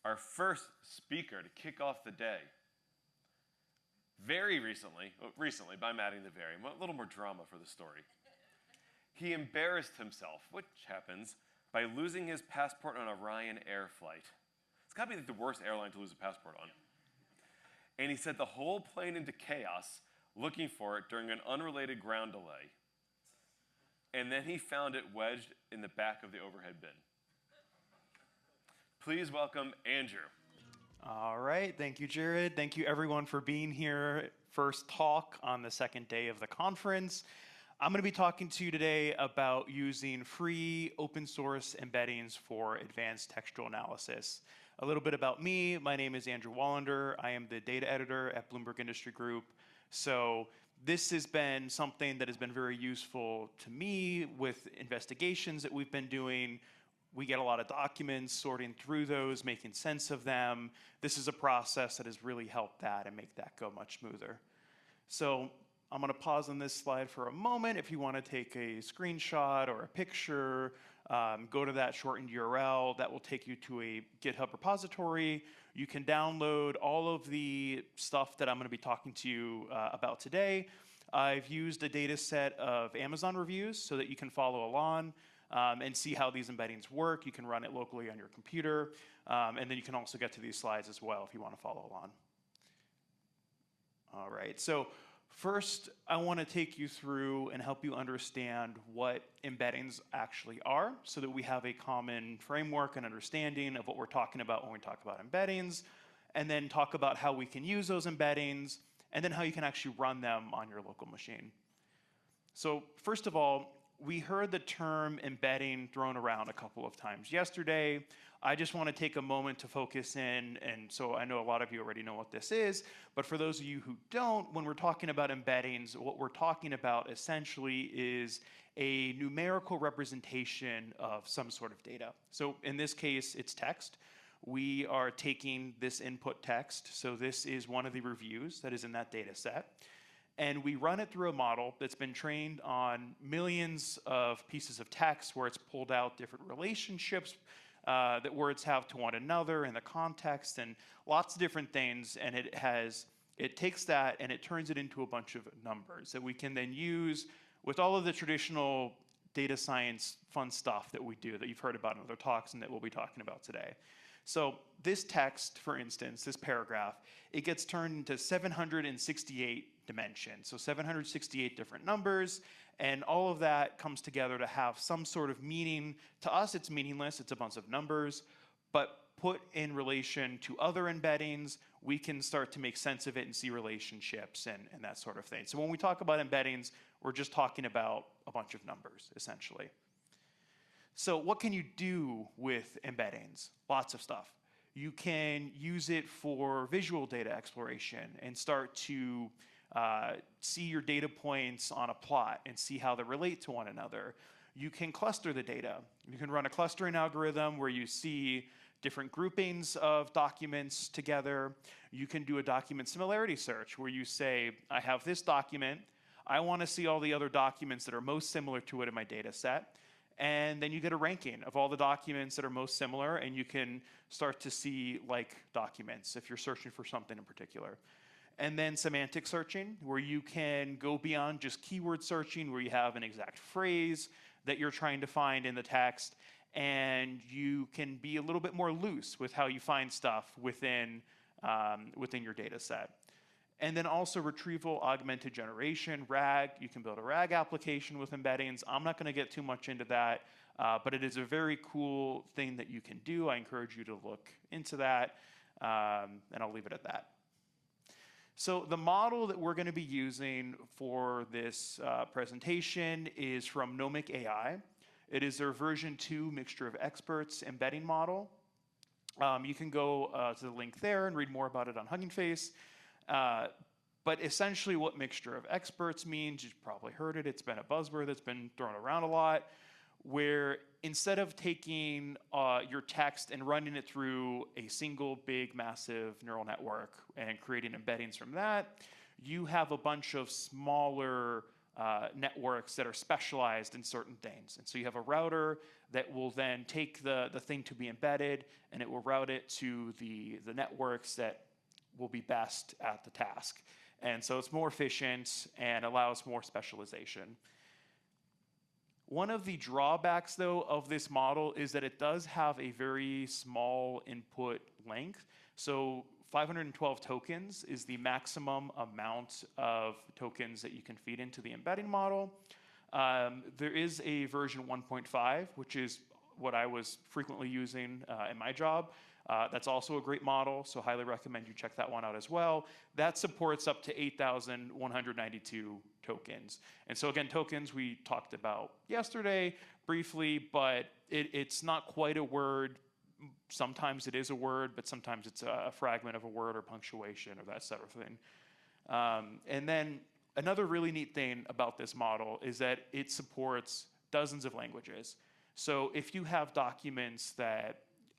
our first speaker to kick off the day. Very recently, I'm adding the very, a little more drama for the story. He embarrassed himself, which happens, by losing his passport on a Ryanair flight. It's gotta be like the worst airline to lose a passport on. And he sent the whole plane into chaos looking for it during an unrelated ground delay. And then he found it wedged in the back of the overhead bin. Please welcome Andrew. All right, thank you, Jared. Thank you, everyone, for being here. First talk on the second day of the conference. I'm going to be talking to you today about using free open source embeddings for advanced textual analysis. A little bit about me. My name is Andrew Wallender. I am the data editor at Bloomberg Industry Group. So this has been something that has been very useful to me with investigations that we've been doing. We get a lot of documents, sorting through those, making sense of them. This is a process that has really helped that and make that go much smoother. So I'm going to pause on this slide for a moment. If you want to take a screenshot or a picture, go to that shortened URL. That will take you to a GitHub repository. You can download all of the stuff that I'm going to be talking to you about today. I've used a data set of Amazon reviews so that you can follow along and see how these embeddings work. You can run it locally on your computer. And then you can also get to these slides as well if you want to follow along. All right, so first, I want to take you through and help you understand what embeddings actually are so that we have a common framework and understanding of what we're talking about when we talk about embeddings, and then talk about how we can use those embeddings, and then how you can actually run them on your local machine. So first of all, we heard the term embedding thrown around a couple of times yesterday. I just want to take a moment to focus in, and so I know a lot of you already know what this is, but for those of you who don't, when we're talking about embeddings, what we're talking about essentially is a numerical representation of some sort of data. So in this case, it's text. We are taking this input text, so this is one of the reviews that is in that data set. And we run it through a model that's been trained on millions of pieces of text where it's pulled out different relationships that words have to one another in the context and lots of different things. And it takes that and it turns it into a bunch of numbers that we can then use with all of the traditional data science fun stuff that we do that you've heard about in other talks and that we'll be talking about today. So this text, for instance, this paragraph, it gets turned into 768 dimensions, so 768 different numbers, and all of that comes together to have some sort of meaning. To us, it's meaningless, it's a bunch of numbers, but put in relation to other embeddings, we can start to make sense of it and see relationships and that sort of thing. So when we talk about embeddings, we're just talking about a bunch of numbers, essentially. So what can you do with embeddings? Lots of stuff. You can use it for visual data exploration and start to see your data points on a plot and see how they relate to one another. You can cluster the data. You can run a clustering algorithm where you see different groupings of documents together. You can do a document similarity search where you say, I have this document. I want to see all the other documents that are most similar to it in my data set. And then you get a ranking of all the documents that are most similar, and you can start to see like documents if you're searching for something in particular. And then semantic searching, where you can go beyond just keyword searching, where you have an exact phrase that you're trying to find in the text, and you can be a little bit more loose with how you find stuff within your data set. And then also retrieval augmented generation, RAG. You can build a RAG application with embeddings. I'm not going to get too much into that, but it is a very cool thing that you can do. I encourage you to look into that, and I'll leave it at that. So the model that we're going to be using for this presentation is from Nomic AI. It is their version 2 mixture of experts embedding model. You can go to the link there and read more about it on Hugging Face. But essentially what mixture of experts means, you've probably heard it, it's been a buzzword that's been thrown around a lot, where instead of taking your text and running it through a single big massive neural network and creating embeddings from that, you have a bunch of smaller networks that are specialized in certain things. And so you have a router that will then take the thing to be embedded, and it will route it to the networks that will be best at the task. And so it's more efficient and allows more specialization. One of the drawbacks, though, of this model is that it does have a very small input length. So 512 tokens is the maximum amount of tokens that you can feed into the embedding model. There is a version 1.5, which is what I was frequently using in my job. That's also a great model, so highly recommend you check that one out as well. That supports up to 8,192 tokens. And so again, tokens we talked about yesterday briefly, but it's not quite a word. Sometimes it is a word, but sometimes it's a fragment of a word or punctuation or that sort of thing. And then another really neat thing about this model is that it supports dozens of languages. So if you have documents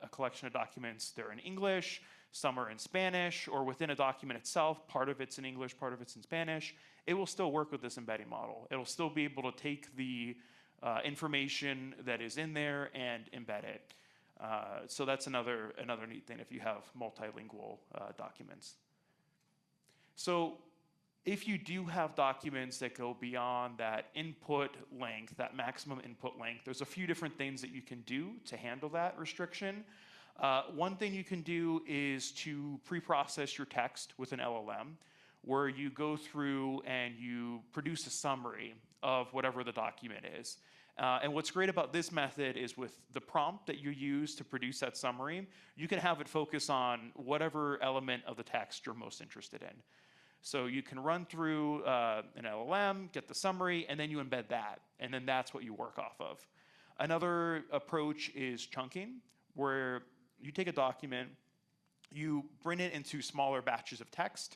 a collection of documents, they're in English, some are in Spanish, or within a document itself, part of it's in English, part of it's in Spanish, it will still work with this embedding model. It'll still be able to take the information that is in there and embed it. So that's another neat thing if you have multilingual documents. So if you do have documents that go beyond that input length, that maximum input length, there's a few different things that you can do to handle that restriction. One thing you can do is to pre-process your text with an LLM, where you go through and you produce a summary of whatever the document is. And what's great about this method is with the prompt that you use to produce that summary, you can have it focus on whatever element of the text you're most interested in. So you can run through an LLM, get the summary, and then you embed that. And then that's what you work off of. Another approach is chunking, where you take a document, you bring it into smaller batches of text,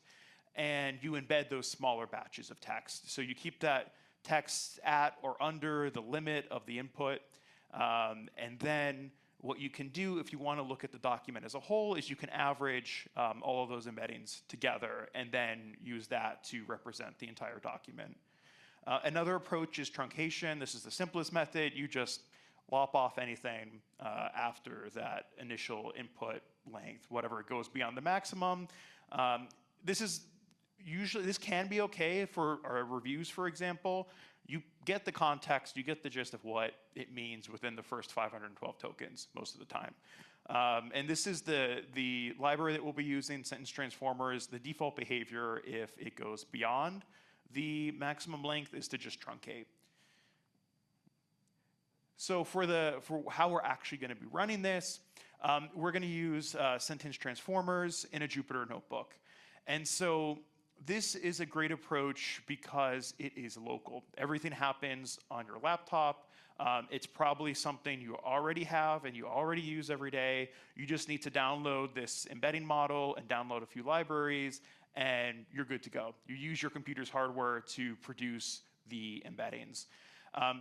and you embed those smaller batches of text. So you keep that text at or under the limit of the input. And then what you can do if you want to look at the document as a whole is you can average all of those embeddings together and then use that to represent the entire document. Another approach is truncation. This is the simplest method. You just lop off anything after that initial input length, whatever it goes beyond the maximum. This can be okay for our reviews, for example. You get the context, you get the gist of what it means within the first 512 tokens most of the time. And this is the library that we'll be using, sentence transformers. The default behavior, if it goes beyond the maximum length, is to just truncate. So for how we're actually going to be running this, we're going to use sentence transformers in a Jupyter notebook. And so this is a great approach because it is local. Everything happens on your laptop. It's probably something you already have and you already use every day. You just need to download this embedding model and download a few libraries, and you're good to go. You use your computer's hardware to produce the embeddings.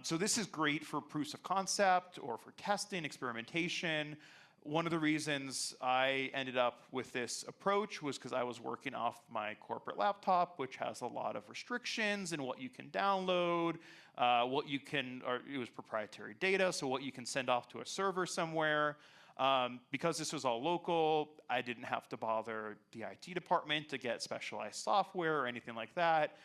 So this is great for proofs of concept or for testing, experimentation. One of the reasons I ended up with this approach was because I was working off my corporate laptop, which has a lot of restrictions in what you can download, it was proprietary data, so what you can send off to a server somewhere. Because this was all local, I didn't have to bother the IT department to get specialized software or anything like that.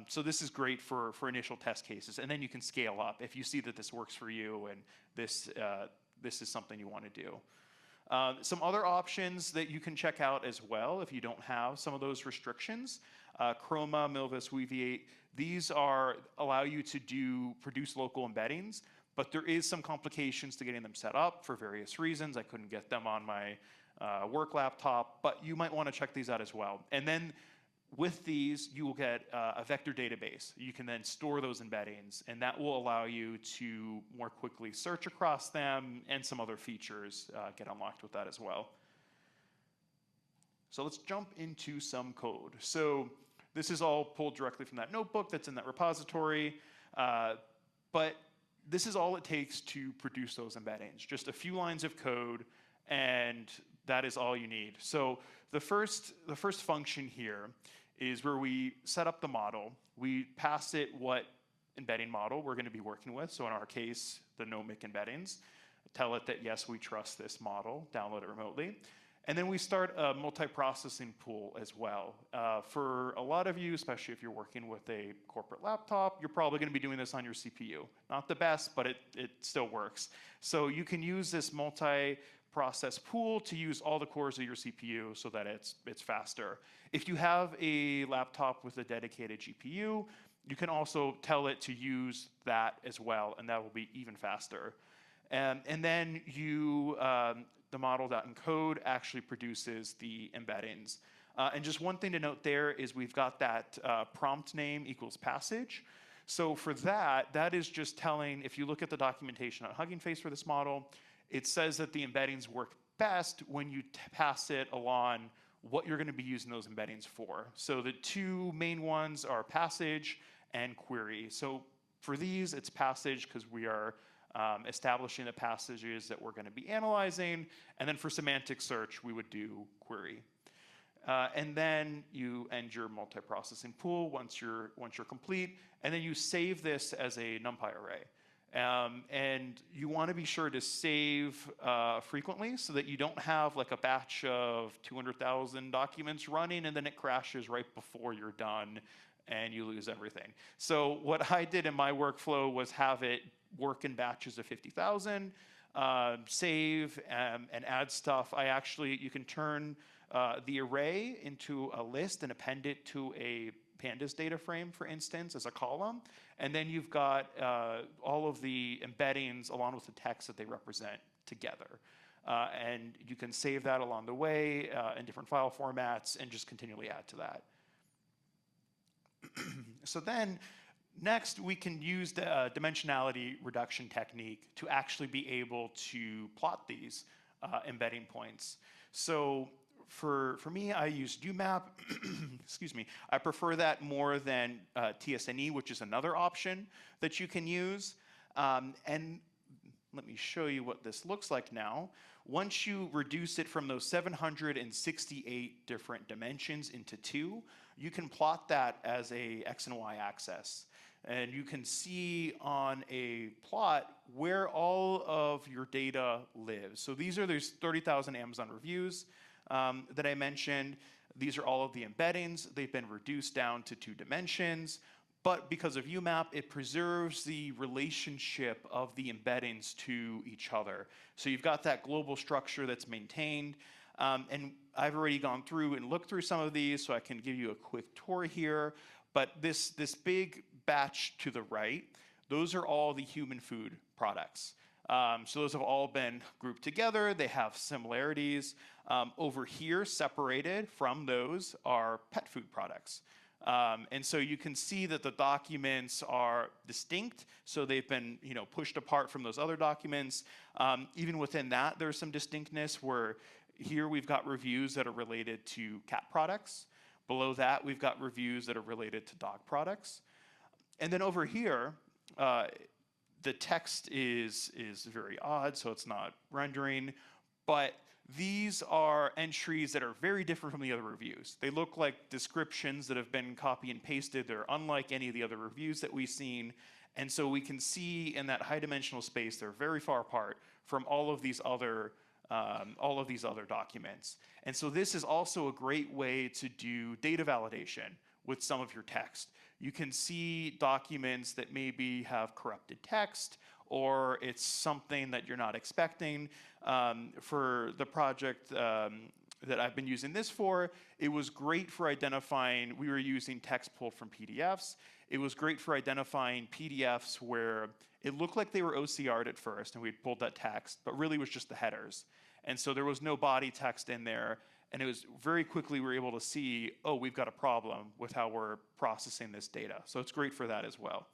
So this is great for initial test cases, and then you can scale up if you see that this works for you and this is something you want to do. Some other options that you can check out as well if you don't have some of those restrictions. Chroma, Milvus, Weaviate, these allow you to produce local embeddings, but there is some complications to getting them set up for various reasons. I couldn't get them on my work laptop, but you might want to check these out as well. And then with these, you will get a vector database. You can then store those embeddings, and that will allow you to more quickly search across them, and some other features get unlocked with that as well. So let's jump into some code. So this is all pulled directly from that notebook that's in that repository, but this is all it takes to produce those embeddings. Just a few lines of code, and that is all you need. So the first function here is where we set up the model. We pass it what embedding model we're going to be working with. So in our case, the nomic embeddings. Tell it that, yes, we trust this model, download it remotely. And then we start a multi-processing pool as well. For a lot of you, especially if you're working with a corporate laptop, you're probably going to be doing this on your CPU. Not the best, but it still works. So you can use this multi-process pool to use all the cores of your CPU so that it's faster. If you have a laptop with a dedicated GPU, you can also tell it to use that as well, and that will be even faster. And then the model.encode actually produces the embeddings. And just one thing to note there is we've got that prompt name equals passage. So for that is just telling, if you look at the documentation on Hugging Face for this model, it says that the embeddings work best when you pass it along what you're going to be using those embeddings for. So the two main ones are passage and query. So for these, it's passage because we are establishing the passages that we're going to be analyzing. And then for semantic search, we would do query. And then you end your multi-processing pool once you're complete. And then you save this as a NumPy array. And you want to be sure to save frequently so that you don't have like a batch of 200,000 documents running and then it crashes right before you're done and you lose everything. So what I did in my workflow was have it work in batches of 50,000, save and add stuff. You can turn the array into a list and append it to a pandas data frame, for instance, as a column. And then you've got all of the embeddings along with the text that they represent together. And you can save that along the way in different file formats and just continually add to that. So then, next, we can use the dimensionality reduction technique to actually be able to plot these embedding points. So for me, I use UMAP. Excuse me. I prefer that more than TSNE, which is another option that you can use. And let me show you what this looks like now. Once you reduce it from those 768 different dimensions into 2, you can plot that as a X and Y axis. And you can see on a plot where all of your data lives. So these are those 30,000 Amazon reviews that I mentioned. These are all of the embeddings. They've been reduced down to 2 dimensions. But because of UMAP, it preserves the relationship of the embeddings to each other. So you've got that global structure that's maintained. And I've already gone through and looked through some of these, so I can give you a quick tour here. But this big batch to the right, those are all the human food products. So those have all been grouped together. They have similarities. Over here, separated from those, are pet food products. And so you can see that the documents are distinct, so they've been pushed apart from those other documents. Even within that, there's some distinctness where here we've got reviews that are related to cat products. Below that, we've got reviews that are related to dog products. And then over here, the text is very odd, so it's not rendering. But these are entries that are very different from the other reviews. They look like descriptions that have been copy and pasted. They're unlike any of the other reviews that we've seen. And so we can see in that high dimensional space, they're very far apart from all of these other documents. And so this is also a great way to do data validation with some of your text. You can see documents that maybe have corrupted text, or it's something that you're not expecting. For the project that I've been using this for, it was great for identifying, we were using text pulled from PDFs. It was great for identifying PDFs where it looked like they were OCR'd at first, and we'd pulled that text, but really was just the headers. And so there was no body text in there, and it was very quickly we were able to see, oh, we've got a problem with how we're processing this data. So it's great for that as well.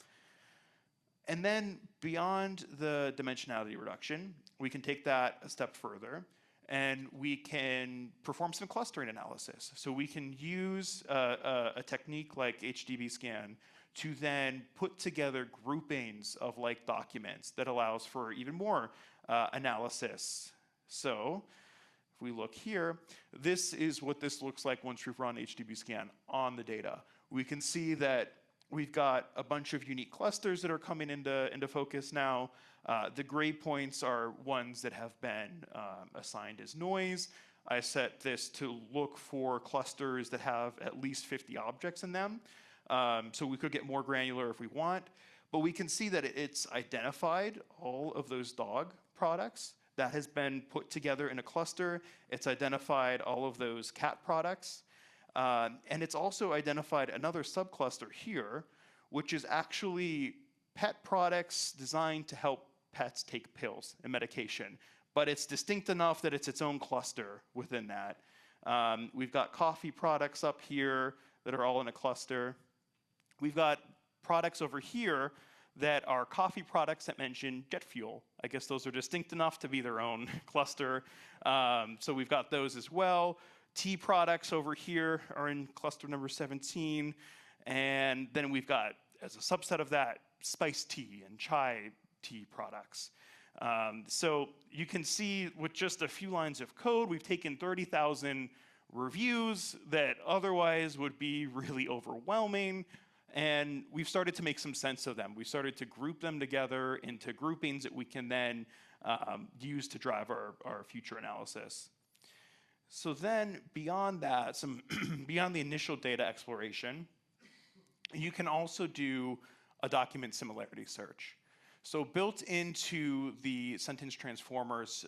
And then beyond the dimensionality reduction, we can take that a step further, and we can perform some clustering analysis. So we can use a technique like HDB scan to then put together groupings of like documents that allows for even more analysis. So If we look here, this is what this looks like once we've run HTTP scan on the data. We can see that we've got a bunch of unique clusters that are coming into focus now. The gray points are ones that have been assigned as noise. I set this to look for clusters that have at least 50 objects in them. So we could get more granular if we want. But we can see that it's identified all of those dog products. That has been put together in a cluster. It's identified all of those cat products. And it's also identified another subcluster here, which is actually pet products designed to help pets take pills and medication. But it's distinct enough that it's its own cluster within that. We've got coffee products up here that are all in a cluster. We've got products over here that are coffee products that mention jet fuel. I guess those are distinct enough to be their own cluster. So we've got those as well. Tea products over here are in cluster number 17. And then we've got, as a subset of that, spiced tea and chai tea products. So you can see with just a few lines of code, we've taken 30,000 reviews that otherwise would be really overwhelming. And we've started to make some sense of them. We've started to group them together into groupings that we can then use to drive our future analysis. So then beyond that, beyond the initial data exploration, you can also do a document similarity search. So built into the sentence transformers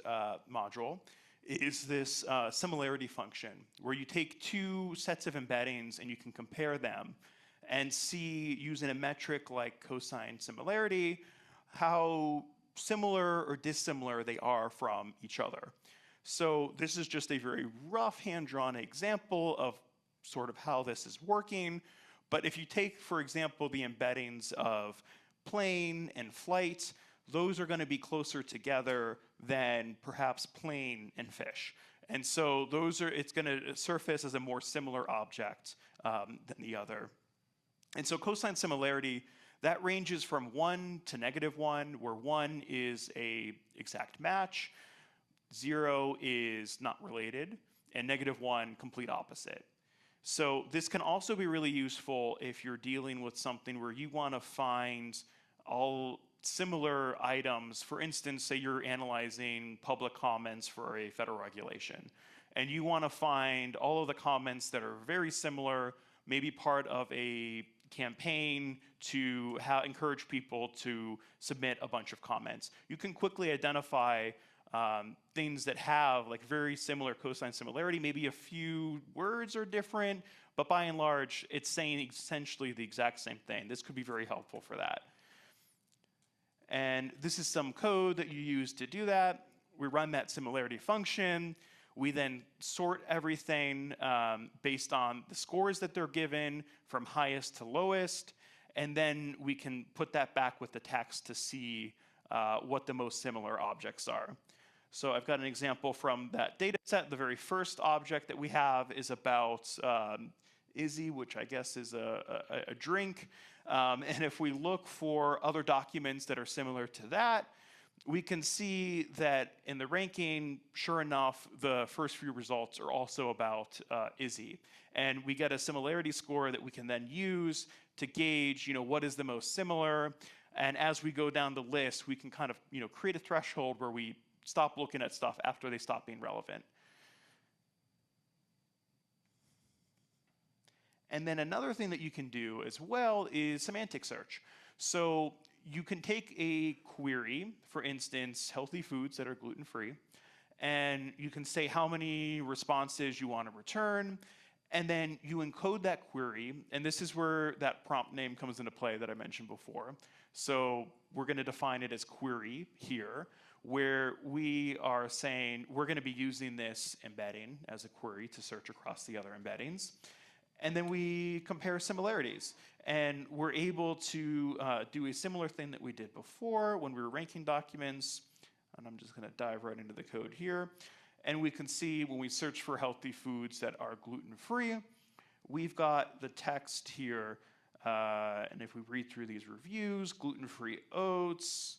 module is this similarity function where you take two sets of embeddings and you can compare them and see, using a metric like cosine similarity, how similar or dissimilar they are from each other. So this is just a very rough hand-drawn example of sort of how this is working. But if you take, for example, the embeddings of plane and flight, those are going to be closer together than perhaps plane and fish. And so it's going to surface as a more similar object than the other. And so cosine similarity, that ranges from 1 to -1, where 1 is a exact match, 0 is not related, and -1, complete opposite. So this can also be really useful if you're dealing with something where you want to find all similar items. For instance, say you're analyzing public comments for a federal regulation, and you want to find all of the comments that are very similar, maybe part of a campaign to encourage people to submit a bunch of comments. You can quickly identify things that have like very similar cosine similarity. Maybe a few words are different, but by and large, it's saying essentially the exact same thing. This could be very helpful for that. And this is some code that you use to do that. We run that similarity function. We then sort everything based on the scores that they're given from highest to lowest. And then we can put that back with the text to see what the most similar objects are. So I've got an example from that data set. The very first object that we have is about Izzy, which I guess is a drink. And if we look for other documents that are similar to that, we can see that in the ranking, sure enough, the first few results are also about Izzy. And we get a similarity score that we can then use to gauge, what is the most similar. And as we go down the list, we can kind of, create a threshold where we stop looking at stuff after they stop being relevant. And then another thing that you can do as well is semantic search. So you can take a query, for instance, healthy foods that are gluten-free, and you can say how many responses you want to return, and then you encode that query, and this is where that prompt name comes into play that I mentioned before. So we're going to define it as query here, where we are saying we're going to be using this embedding as a query to search across the other embeddings. And then we compare similarities. And we're able to do a similar thing that we did before when we were ranking documents. And I'm just going to dive right into the code here. And we can see when we search for healthy foods that are gluten-free, we've got the text here. And if we read through these reviews, gluten-free oats,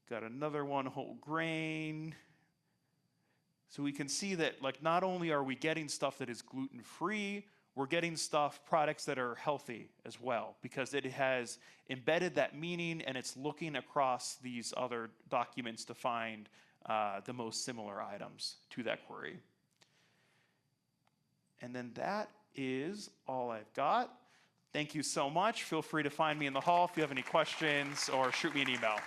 got another one, whole grain, So we can see that like not only are we getting stuff that is gluten-free, we're getting products that are healthy as well, because it has embedded that meaning and it's looking across these other documents to find the most similar items to that query. And then that is all I've got. Thank you so much. Feel free to find me in the hall if you have any questions or shoot me an email.